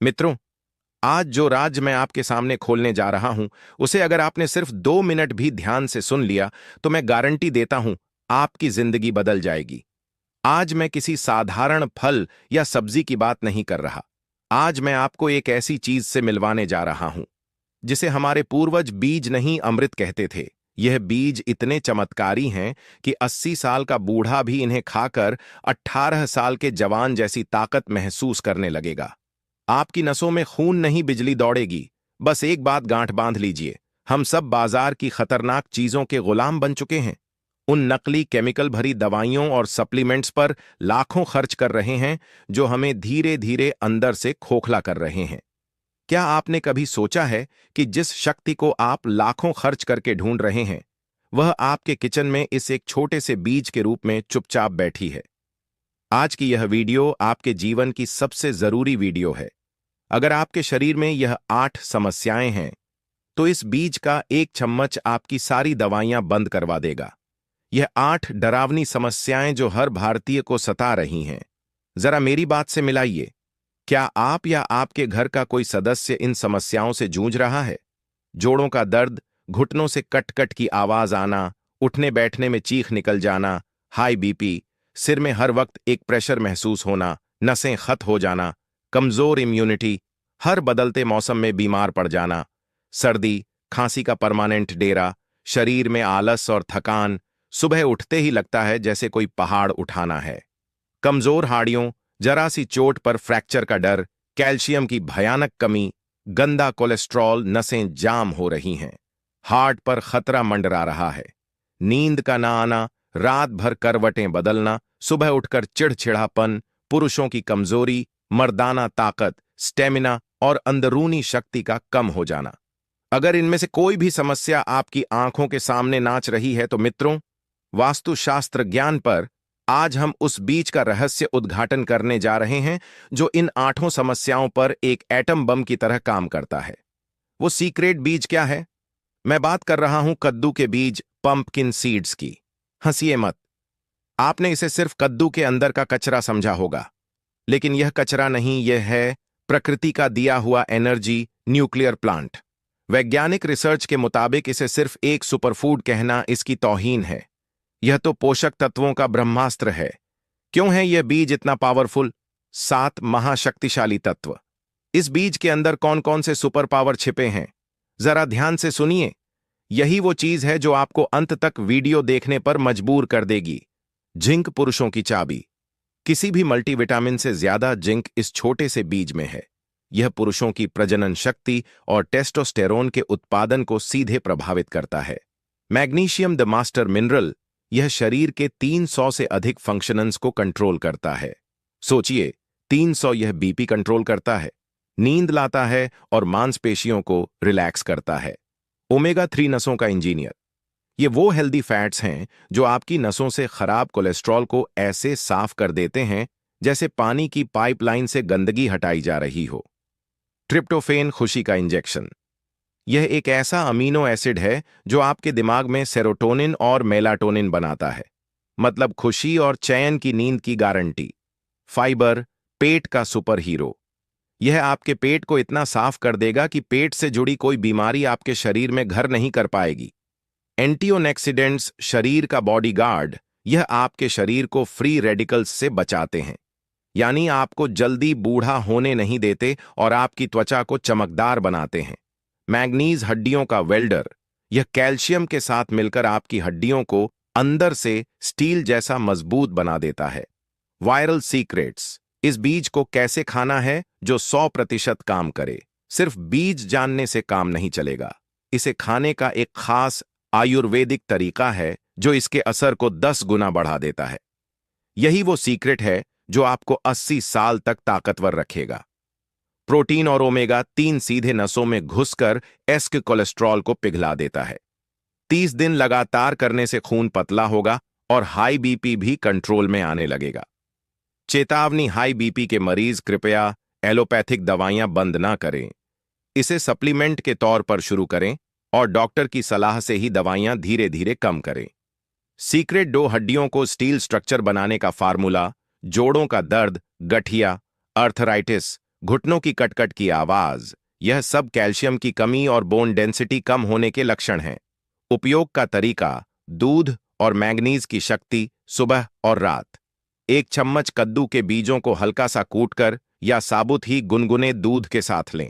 मित्रों, आज जो राज मैं आपके सामने खोलने जा रहा हूं, उसे अगर आपने सिर्फ 2 मिनट भी ध्यान से सुन लिया, तो मैं गारंटी देता हूं, आपकी जिंदगी बदल जाएगी। आज मैं किसी साधारण फल या सब्जी की बात नहीं कर रहा। आज मैं आपको एक ऐसी चीज से मिलवाने जा रहा हूं, जिसे हमारे पूर्वज बीज नहीं अमृत कहते थे। यह बीज इतने चमत्कारी हैं कि 80 साल का बूढ़ा भी इन्हें खाकर 18 साल के जवान जैसी ताकत महसूस करने लगेगा। आपकी नसों में खून नहीं, बिजली दौड़ेगी। बस एक बात गांठ बांध लीजिए, हम सब बाजार की खतरनाक चीजों के गुलाम बन चुके हैं। उन नकली केमिकल भरी दवाइयों और सप्लीमेंट्स पर लाखों खर्च कर रहे हैं, जो हमें धीरे धीरे अंदर से खोखला कर रहे हैं। क्या आपने कभी सोचा है कि जिस शक्ति को आप लाखों खर्च करके ढूंढ रहे हैं, वह आपके किचन में इस एक छोटे से बीज के रूप में चुपचाप बैठी है? आज की यह वीडियो आपके जीवन की सबसे जरूरी वीडियो है। अगर आपके शरीर में यह 8 समस्याएं हैं, तो इस बीज का एक चम्मच आपकी सारी दवाइयां बंद करवा देगा। यह 8 डरावनी समस्याएं जो हर भारतीय को सता रही हैं। जरा मेरी बात से मिलाइए। क्या आप या आपके घर का कोई सदस्य इन समस्याओं से जूझ रहा है? जोड़ों का दर्द, घुटनों से कट कट की आवाज आना, उठने बैठने में चीख निकल जाना, हाई बीपी, सिर में हर वक्त एक प्रेशर महसूस होना, नसें खत हो जाना, कमजोर इम्यूनिटी, हर बदलते मौसम में बीमार पड़ जाना, सर्दी खांसी का परमानेंट डेरा, शरीर में आलस और थकान, सुबह उठते ही लगता है जैसे कोई पहाड़ उठाना है, कमजोर हाड़ियों, जरा सी चोट पर फ्रैक्चर का डर, कैल्शियम की भयानक कमी, गंदा कोलेस्ट्रॉल, नसें जाम हो रही हैं, हार्ट पर खतरा मंडरा रहा है, नींद का ना आना, रात भर करवटें बदलना, सुबह उठकर चिड़चिड़ापन, पुरुषों की कमजोरी, मर्दाना ताकत, स्टेमिना और अंदरूनी शक्ति का कम हो जाना। अगर इनमें से कोई भी समस्या आपकी आंखों के सामने नाच रही है, तो मित्रों, वास्तुशास्त्र ज्ञान पर आज हम उस बीज का रहस्य उद्घाटन करने जा रहे हैं, जो इन 8 समस्याओं पर एक एटम बम की तरह काम करता है। वो सीक्रेट बीज क्या है? मैं बात कर रहा हूं कद्दू के बीज, पंपकिन सीड्स की। हंसिए मत, आपने इसे सिर्फ कद्दू के अंदर का कचरा समझा होगा, लेकिन यह कचरा नहीं, यह है प्रकृति का दिया हुआ एनर्जी न्यूक्लियर प्लांट। वैज्ञानिक रिसर्च के मुताबिक इसे सिर्फ एक सुपरफूड कहना इसकी तौहीन है। यह तो पोषक तत्वों का ब्रह्मास्त्र है। क्यों है यह बीज इतना पावरफुल? 7 महाशक्तिशाली तत्व। इस बीज के अंदर कौन कौन से सुपर पावर छिपे हैं, जरा ध्यान से सुनिए। यही वो चीज है जो आपको अंत तक वीडियो देखने पर मजबूर कर देगी। जिंक पुरुषों की चाबी। किसी भी मल्टीविटामिन से ज्यादा जिंक इस छोटे से बीज में है। यह पुरुषों की प्रजनन शक्ति और टेस्टोस्टेरोन के उत्पादन को सीधे प्रभावित करता है। मैग्नीशियम द मास्टर मिनरल, यह शरीर के 300 से अधिक फंक्शंस को कंट्रोल करता है। सोचिए, 300। यह बीपी कंट्रोल करता है, नींद लाता है और मांसपेशियों को रिलैक्स करता है। ओमेगा 3 नसों का इंजीनियर। ये वो हेल्दी फैट्स हैं जो आपकी नसों से खराब कोलेस्ट्रॉल को ऐसे साफ कर देते हैं जैसे पानी की पाइपलाइन से गंदगी हटाई जा रही हो। ट्रिप्टोफेन, खुशी का इंजेक्शन। यह एक ऐसा अमीनो एसिड है जो आपके दिमाग में सेरोटोनिन और मेलाटोनिन बनाता है, मतलब खुशी और चैन की नींद की गारंटी। फाइबर, पेट का सुपर हीरो। यह आपके पेट को इतना साफ कर देगा कि पेट से जुड़ी कोई बीमारी आपके शरीर में घर नहीं कर पाएगी। एंटीऑक्सीडेंट्स, शरीर का बॉडीगार्ड। यह आपके शरीर को फ्री रेडिकल्स से बचाते हैं, यानी आपको जल्दी बूढ़ा होने नहीं देते और आपकी त्वचा को चमकदार बनाते हैं। मैग्नीज, हड्डियों का वेल्डर। यह कैल्शियम के साथ मिलकर आपकी हड्डियों को अंदर से स्टील जैसा मजबूत बना देता है। Viral secrets. इस बीज को कैसे खाना है जो 100% काम करे? सिर्फ बीज जानने से काम नहीं चलेगा। इसे खाने का एक खास आयुर्वेदिक तरीका है जो इसके असर को 10 गुना बढ़ा देता है। यही वो सीक्रेट है जो आपको 80 साल तक ताकतवर रखेगा। प्रोटीन और ओमेगा 3 सीधे नसों में घुसकर एस्क कोलेस्ट्रॉल को पिघला देता है। 30 दिन लगातार करने से खून पतला होगा और हाई बीपी भी कंट्रोल में आने लगेगा। चेतावनी, हाई बीपी के मरीज कृपया एलोपैथिक दवाइयां बंद ना करें। इसे सप्लीमेंट के तौर पर शुरू करें और डॉक्टर की सलाह से ही दवाइयां धीरे धीरे कम करें। सीक्रेट डो, हड्डियों को स्टील स्ट्रक्चर बनाने का फार्मूला। जोड़ों का दर्द, गठिया, अर्थराइटिस, घुटनों की कटकट की आवाज, यह सब कैल्शियम की कमी और बोन डेंसिटी कम होने के लक्षण हैं। उपयोग का तरीका, दूध और मैंगनीज की शक्ति, सुबह और रात। 1 चम्मच कद्दू के बीजों को हल्का सा कूटकर या साबुत ही गुनगुने दूध के साथ लें।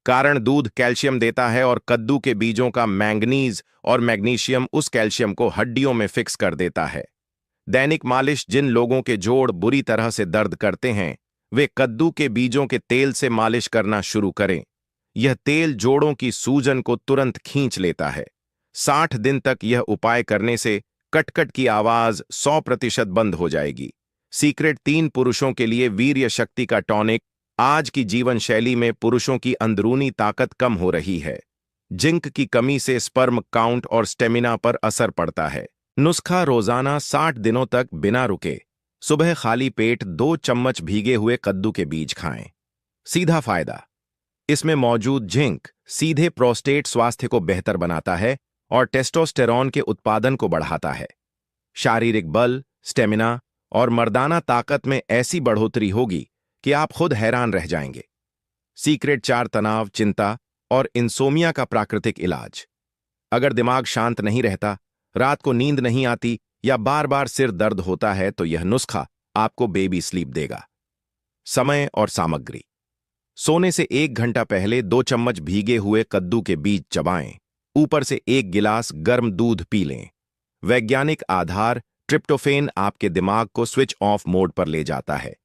कारण दूध कैल्शियम देता है और कद्दू के बीजों का मैंगनीज और मैग्नीशियम उस कैल्शियम को हड्डियों में फिक्स कर देता है। दैनिक मालिश, जिन लोगों के जोड़ बुरी तरह से दर्द करते हैं, वे कद्दू के बीजों के तेल से मालिश करना शुरू करें। यह तेल जोड़ों की सूजन को तुरंत खींच लेता है। 60 दिन तक यह उपाय करने से कटकट की आवाज 100% बंद हो जाएगी। सीक्रेट 3 पुरुषों के लिए वीर्य शक्ति का टॉनिक। आज की जीवन शैली में पुरुषों की अंदरूनी ताकत कम हो रही है। जिंक की कमी से स्पर्म काउंट और स्टेमिना पर असर पड़ता है। नुस्खा, रोजाना 60 दिनों तक बिना रुके सुबह खाली पेट 2 चम्मच भीगे हुए कद्दू के बीज खाएं। सीधा फायदा, इसमें मौजूद जिंक सीधे प्रोस्टेट स्वास्थ्य को बेहतर बनाता है और टेस्टोस्टेरॉन के उत्पादन को बढ़ाता है। शारीरिक बल, स्टेमिना और मर्दाना ताकत में ऐसी बढ़ोतरी होगी कि आप खुद हैरान रह जाएंगे। सीक्रेट 4 तनाव, चिंता और इंसोमिया का प्राकृतिक इलाज। अगर दिमाग शांत नहीं रहता, रात को नींद नहीं आती या बार बार सिर दर्द होता है, तो यह नुस्खा आपको बेबी स्लीप देगा। समय और सामग्री, सोने से 1 घंटा पहले 2 चम्मच भीगे हुए कद्दू के बीज चबाएं। ऊपर से 1 गिलास गर्म दूध पी लें। वैज्ञानिक आधार, ट्रिप्टोफेन आपके दिमाग को स्विच ऑफ मोड पर ले जाता है।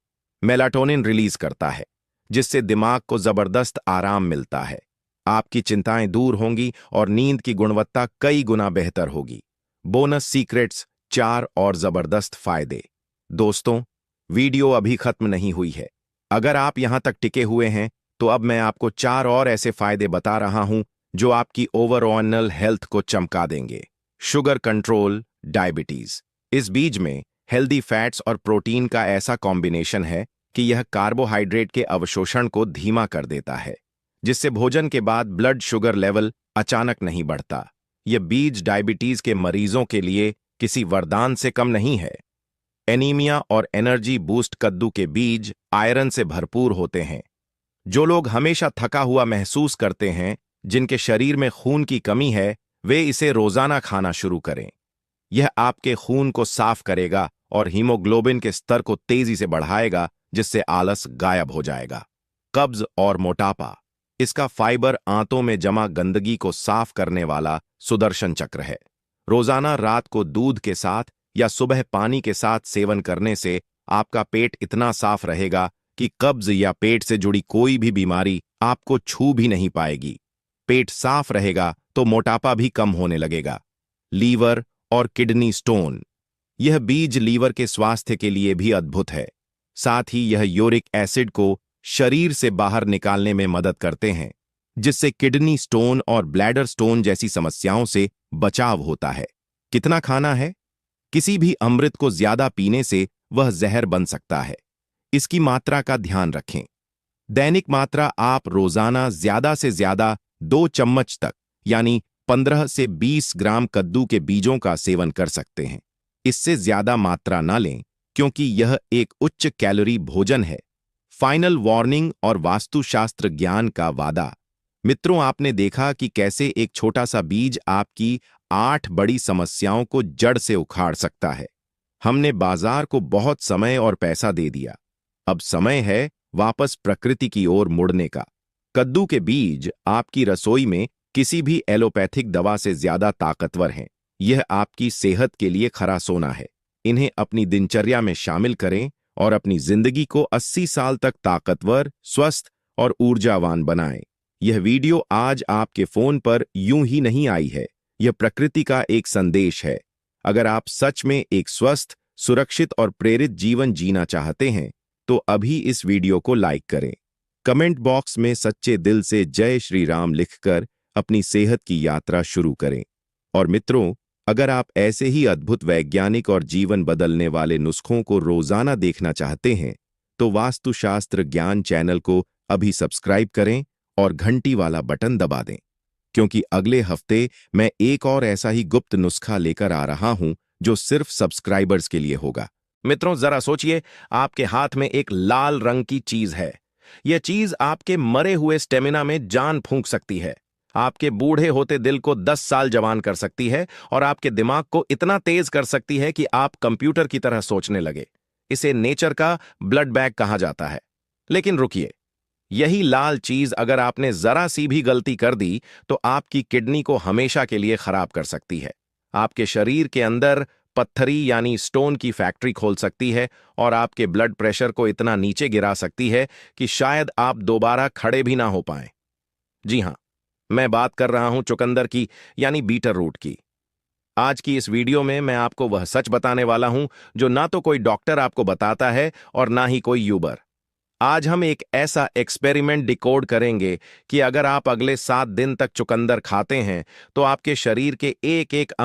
मेलाटोनिन रिलीज करता है, जिससे दिमाग को जबरदस्त आराम मिलता है। आपकी चिंताएं दूर होंगी और नींद की गुणवत्ता कई गुना बेहतर होगी। बोनस सीक्रेट्स, 4 और जबरदस्त फायदे। दोस्तों, वीडियो अभी खत्म नहीं हुई है। अगर आप यहां तक टिके हुए हैं, तो अब मैं आपको 4 और ऐसे फायदे बता रहा हूं जो आपकी ओवरऑल हेल्थ को चमका देंगे। Sugar control, diabetes. इस बीज में हेल्दी फैट्स और प्रोटीन का ऐसा कॉम्बिनेशन है कि यह कार्बोहाइड्रेट के अवशोषण को धीमा कर देता है, जिससे भोजन के बाद ब्लड शुगर लेवल अचानक नहीं बढ़ता। यह बीज डायबिटीज के मरीजों के लिए किसी वरदान से कम नहीं है। एनीमिया और एनर्जी बूस्ट, कद्दू के बीज आयरन से भरपूर होते हैं। जो लोग हमेशा थका हुआ महसूस करते हैं, जिनके शरीर में खून की कमी है, वे इसे रोजाना खाना शुरू करें। यह आपके खून को साफ करेगा और हीमोग्लोबिन के स्तर को तेजी से बढ़ाएगा, जिससे आलस गायब हो जाएगा। कब्ज और मोटापा, इसका फाइबर आंतों में जमा गंदगी को साफ करने वाला सुदर्शन चक्र है। रोजाना रात को दूध के साथ या सुबह पानी के साथ सेवन करने से आपका पेट इतना साफ रहेगा कि कब्ज या पेट से जुड़ी कोई भी बीमारी आपको छू भी नहीं पाएगी। पेट साफ रहेगा तो मोटापा भी कम होने लगेगा। लीवर और किडनी स्टोन, यह बीज लीवर के स्वास्थ्य के लिए भी अद्भुत है। साथ ही यह यूरिक एसिड को शरीर से बाहर निकालने में मदद करते हैं, जिससे किडनी स्टोन और ब्लैडर स्टोन जैसी समस्याओं से बचाव होता है। कितना खाना है? किसी भी अमृत को ज्यादा पीने से वह जहर बन सकता है। इसकी मात्रा का ध्यान रखें। दैनिक मात्रा, आप रोजाना ज्यादा से ज्यादा 2 चम्मच तक, यानी 15 से 20 ग्राम कद्दू के बीजों का सेवन कर सकते हैं। इससे ज्यादा मात्रा ना लें, क्योंकि यह एक उच्च कैलोरी भोजन है। फाइनल वार्निंग और वास्तुशास्त्र ज्ञान का वादा। मित्रों, आपने देखा कि कैसे एक छोटा सा बीज आपकी 8 बड़ी समस्याओं को जड़ से उखाड़ सकता है। हमने बाजार को बहुत समय और पैसा दे दिया। अब समय है वापस प्रकृति की ओर मुड़ने का। कद्दू के बीज आपकी रसोई में किसी भी एलोपैथिक दवा से ज्यादा ताकतवर हैं। यह आपकी सेहत के लिए खरा सोना है। इन्हें अपनी दिनचर्या में शामिल करें और अपनी जिंदगी को 80 साल तक ताकतवर, स्वस्थ और ऊर्जावान बनाएं। यह वीडियो आज आपके फोन पर यूं ही नहीं आई है। यह प्रकृति का एक संदेश है। अगर आप सच में एक स्वस्थ, सुरक्षित और प्रेरित जीवन जीना चाहते हैं, तो अभी इस वीडियो को लाइक करें। कमेंट बॉक्स में सच्चे दिल से जय श्री राम लिखकर अपनी सेहत की यात्रा शुरू करें। और मित्रों, अगर आप ऐसे ही अद्भुत वैज्ञानिक और जीवन बदलने वाले नुस्खों को रोजाना देखना चाहते हैं, तो वास्तुशास्त्र ज्ञान चैनल को अभी सब्सक्राइब करें और घंटी वाला बटन दबा दें, क्योंकि अगले हफ्ते मैं एक और ऐसा ही गुप्त नुस्खा लेकर आ रहा हूं जो सिर्फ सब्सक्राइबर्स के लिए होगा। मित्रों, जरा सोचिए, आपके हाथ में एक लाल रंग की चीज है। यह चीज आपके मरे हुए स्टेमिना में जान फूंक सकती है, आपके बूढ़े होते दिल को 10 साल जवान कर सकती है और आपके दिमाग को इतना तेज कर सकती है कि आप कंप्यूटर की तरह सोचने लगे। इसे नेचर का ब्लड बैग कहा जाता है। लेकिन रुकिए, यही लाल चीज अगर आपने जरा सी भी गलती कर दी तो आपकी किडनी को हमेशा के लिए खराब कर सकती है, आपके शरीर के अंदर पत्थरी यानी स्टोन की फैक्ट्री खोल सकती है और आपके ब्लड प्रेशर को इतना नीचे गिरा सकती है कि शायद आप दोबारा खड़े भी ना हो पाएं। जी हां, मैं बात कर रहा हूं चुकंदर की, यानी बीटर रूट की। आज की इस वीडियो में मैं आपको वह सच बताने वाला हूं जो ना तो कोई डॉक्टर आपको बताता है और ना ही कोई यूबर। आज हम एक ऐसा एक्सपेरिमेंट डिकोड करेंगे कि अगर आप अगले 7 दिन तक चुकंदर खाते हैं तो आपके शरीर के एक एक अंग